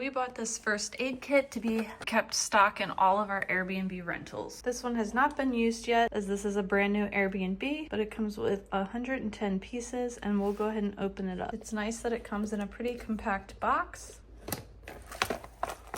We bought this first aid kit to be kept stock in all of our Airbnb rentals. This one has not been used yet as this is a brand new Airbnb, but it comes with 110 pieces and we'll go ahead and open it up. It's nice that it comes in a pretty compact box.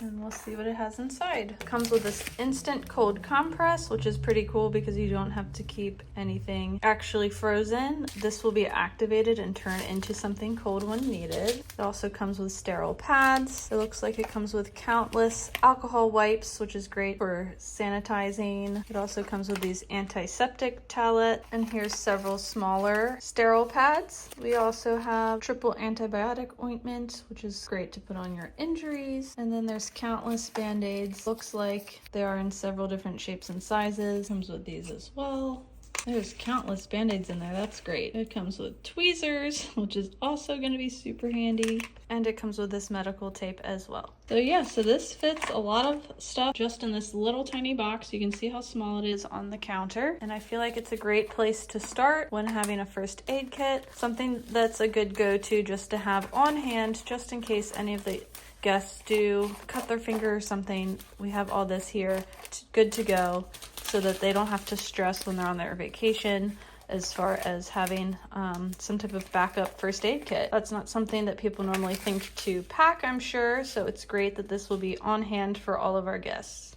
And we'll see what it has inside. It comes with this instant cold compress, which is pretty cool because you don't have to keep anything actually frozen. This will be activated and turned into something cold when needed. It also comes with sterile pads. It looks like it comes with countless alcohol wipes, which is great for sanitizing. It also comes with these antiseptic towelettes, and here's several smaller sterile pads. We also have triple antibiotic ointment, which is great to put on your injuries. And then there's countless band-aids. Looks like they are in several different shapes and sizes. Comes with these as well. There's countless band-aids in there. That's great. It comes with tweezers, which is also going to be super handy. And it comes with this medical tape as well. So yeah, so this fits a lot of stuff just in this little tiny box. You can see how small it is on the counter. And I feel like it's a great place to start when having a first aid kit. Something that's a good go-to just to have on hand, just in case any of the guests do cut their finger or something. We have all this here good to go so that they don't have to stress when they're on their vacation as far as having some type of backup first aid kit. That's not something that people normally think to pack, I'm sure, so it's great that this will be on hand for all of our guests.